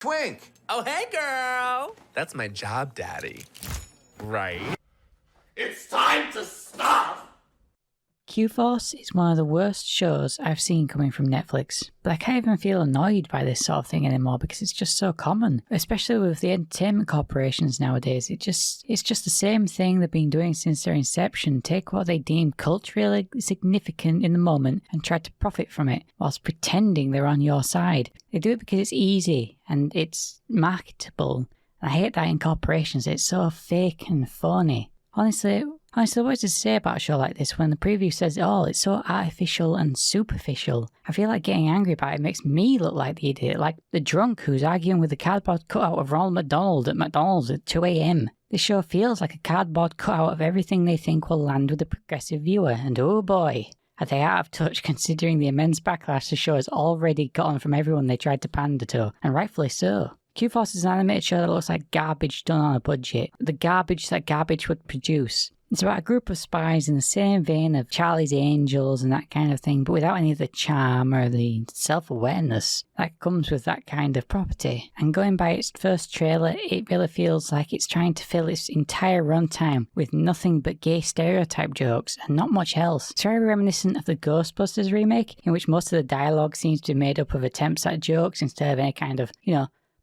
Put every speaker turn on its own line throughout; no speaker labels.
Twink!
Oh, hey, girl. That's my job, daddy. Right?
It's time to stop!
Q-Force is one of the worst shows I've seen coming from Netflix, but I can't even feel annoyed by this sort of thing anymore because it's just so common, especially with the entertainment corporations nowadays. It's just the same thing they've been doing since their inception. Take what they deem culturally significant in the moment and try to profit from it whilst pretending they're on your side. They do it because it's easy and it's marketable. I hate that in corporations. It's so fake and phony. Honestly, what is to say about a show like this when the preview says it all? It's so artificial and superficial. I feel like getting angry about it makes me look like the idiot, like the drunk who's arguing with the cardboard cutout of Ronald McDonald at McDonald's at 2 a.m. This show feels like a cardboard cutout of everything they think will land with the progressive viewer, and oh boy, are they out of touch considering the immense backlash the show has already gotten from everyone they tried to pander to, and rightfully so. Q-Force is an animated show that looks like garbage done on a budget. The garbage that garbage would produce. It's about a group of spies in the same vein of Charlie's Angels and that kind of thing, but without any of the charm or the self-awareness that comes with that kind of property. And going by its first trailer, it really feels like it's trying to fill its entire runtime with nothing but gay stereotype jokes and not much else. It's very reminiscent of the Ghostbusters remake, in which most of the dialogue seems to be made up of attempts at jokes instead of any kind of,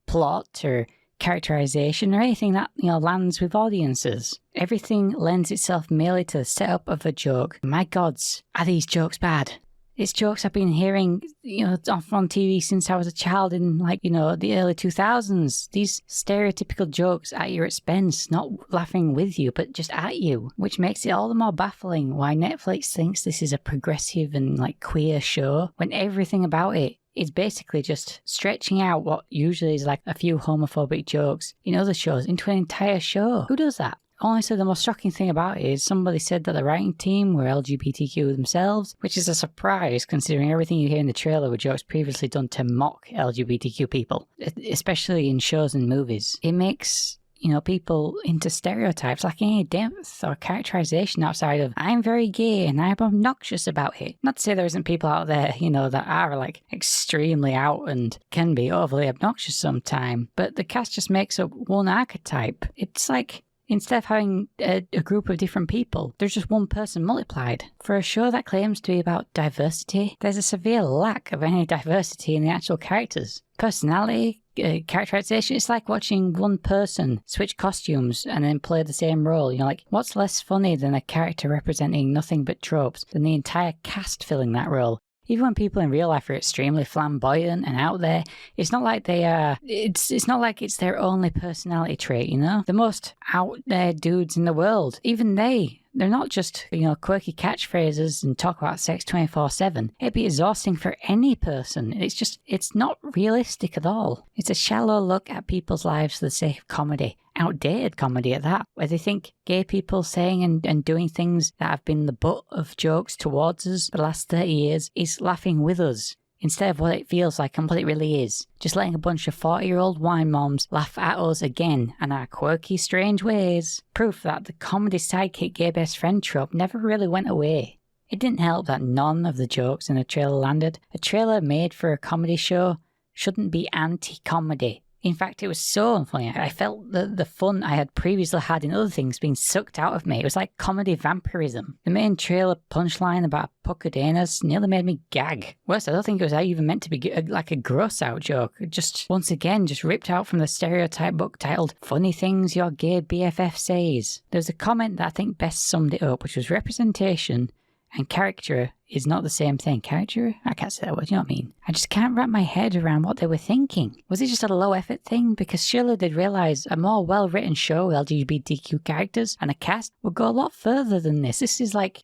plot or characterization or anything that, lands with audiences. Everything lends itself merely to the setup of a joke. My gods, are these jokes bad? It's jokes I've been hearing, on TV since I was a child in, the early 2000s. These stereotypical jokes at your expense, not laughing with you, but just at you. Which makes it all the more baffling why Netflix thinks this is a progressive and, queer show, when everything about it is basically just stretching out what usually is like a few homophobic jokes in other shows into an entire show. Who does that? Honestly, the most shocking thing about it is somebody said that the writing team were LGBTQ themselves, which is a surprise considering everything you hear in the trailer were jokes previously done to mock LGBTQ people, especially in shows and movies. It makes people into stereotypes lacking any depth or characterization outside of, I'm very gay and I'm obnoxious about it. Not to say there isn't people out there, that are extremely out and can be overly obnoxious sometimes, but the cast just makes up one archetype. It's like, instead of having a group of different people, there's just one person multiplied. For a show that claims to be about diversity, there's a severe lack of any diversity in the actual characters. Personality, characterization, it's like watching one person switch costumes and then play the same role. What's less funny than a character representing nothing but tropes than the entire cast filling that role? Even when people in real life are extremely flamboyant and out there, it's not like they are, it's not like it's their only personality trait, The most out there dudes in the world, even they're not just, quirky catchphrases and talk about sex 24/7. It'd be exhausting for any person. It's not realistic at all. It's a shallow look at people's lives for the sake of comedy. Outdated comedy at that, where they think gay people saying and doing things that have been the butt of jokes towards us for the last 30 years is laughing with us, instead of what it feels like and what it really is. Just letting a bunch of 40-year-old wine moms laugh at us again and our quirky, strange ways. Proof that the comedy sidekick gay best friend trope never really went away. It didn't help that none of the jokes in the trailer landed. A trailer made for a comedy show shouldn't be anti-comedy. In fact, it was so unfunny. I felt the fun I had previously had in other things being sucked out of me. It was like comedy vampirism. The main trailer punchline about puckered anus nearly made me gag. Worse, I don't think it was even meant to be like a gross out joke. It just, once again, just ripped out from the stereotype book titled Funny Things Your Gay BFF Says. There's a comment that I think best summed it up, which was representation and caricature is not the same thing. Caricature? I can't say that word, you know what I mean? I just can't wrap my head around what they were thinking. Was it just a low effort thing? Because surely they'd realise a more well-written show with LGBTQ characters and a cast would go a lot further than this. This is like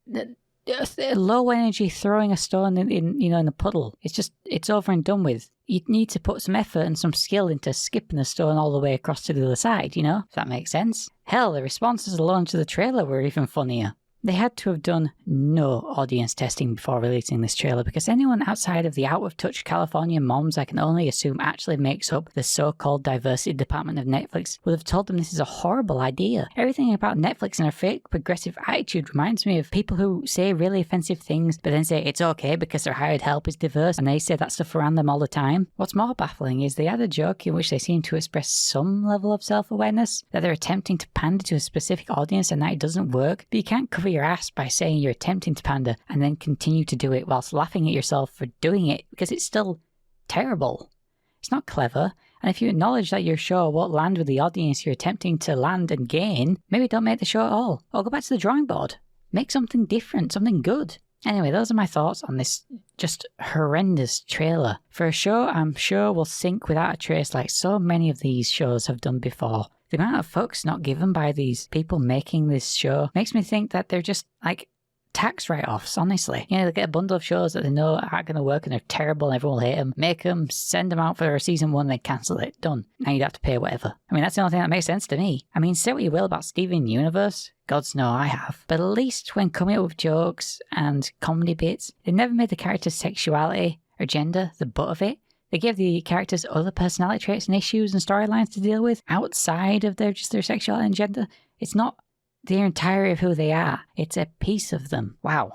low energy throwing a stone in a puddle. It's over and done with. You'd need to put some effort and some skill into skipping the stone all the way across to the other side, if that makes sense. Hell, the responses alone to the trailer were even funnier. They had to have done no audience testing before releasing this trailer, because anyone outside of the out-of-touch California moms I can only assume actually makes up the so-called diversity department of Netflix would have told them this is a horrible idea. Everything about Netflix and their fake progressive attitude reminds me of people who say really offensive things but then say it's okay because their hired help is diverse, and they say that stuff around them all the time. What's more baffling is they had a joke in which they seem to express some level of self-awareness, that they're attempting to pander to a specific audience and that it doesn't work, but you can't cover your ass by saying you're attempting to pander and then continue to do it whilst laughing at yourself for doing it, because it's still terrible. It's not clever, and if you acknowledge that your show won't land with the audience you're attempting to land and gain, maybe don't make the show at all, or go back to the drawing board. Make something different, something good. Anyway, those are my thoughts on this just horrendous trailer for a show I'm sure will sink without a trace like so many of these shows have done before. The amount of fucks not given by these people making this show makes me think that they're just like tax write-offs, honestly. You know, they get a bundle of shows that they know aren't going to work and they're terrible and everyone will hate them. Make them, send them out for a season 1, then cancel it. Done. Now you'd have to pay whatever. I mean, that's the only thing that makes sense to me. I mean, say what you will about Steven Universe. Gods know I have. But at least when coming up with jokes and comedy bits, they never made the character's sexuality or gender the butt of it. They gave the characters other personality traits and issues and storylines to deal with outside of their sexuality and gender. It's not the entirety of who they are. It's a piece of them. Wow.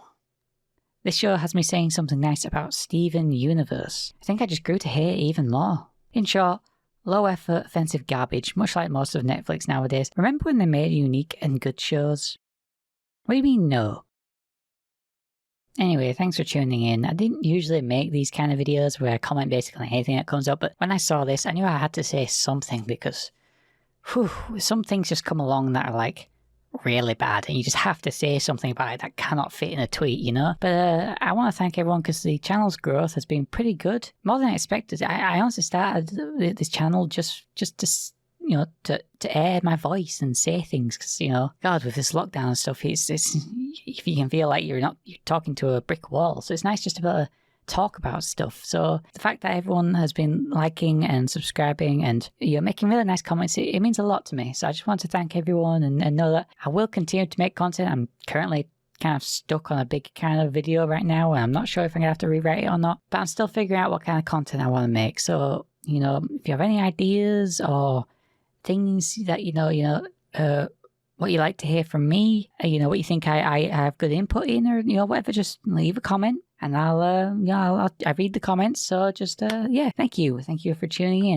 This show has me saying something nice about Steven Universe. I think I just grew to hate it even more. In short, low effort, offensive garbage, much like most of Netflix nowadays. Remember when they made unique and good shows? What do you mean no? Anyway, thanks for tuning in. I didn't usually make these kind of videos where I comment basically on anything that comes up, but when I saw this, I knew I had to say something because some things just come along that are like really bad and you just have to say something about it that cannot fit in a tweet, you know? But I want to thank everyone because the channel's growth has been pretty good. More than I expected. I honestly started this channel just to, you know, to air my voice and say things because, you know, God, with this lockdown and stuff, it's you can feel like you're talking to a brick wall. So it's nice just to be able to talk about stuff. So the fact that everyone has been liking and subscribing and you're making really nice comments, it means a lot to me. So I just want to thank everyone and know that I will continue to make content. I'm currently kind of stuck on a big kind of video right now and I'm not sure if I'm gonna have to rewrite it or not, but I'm still figuring out what kind of content I want to make. So, you know, if you have any ideas or things that what you like to hear from me, you know, what you think I have good input in, or you know, whatever, just leave a comment and I'll I read the comments. So just yeah, thank you for tuning in.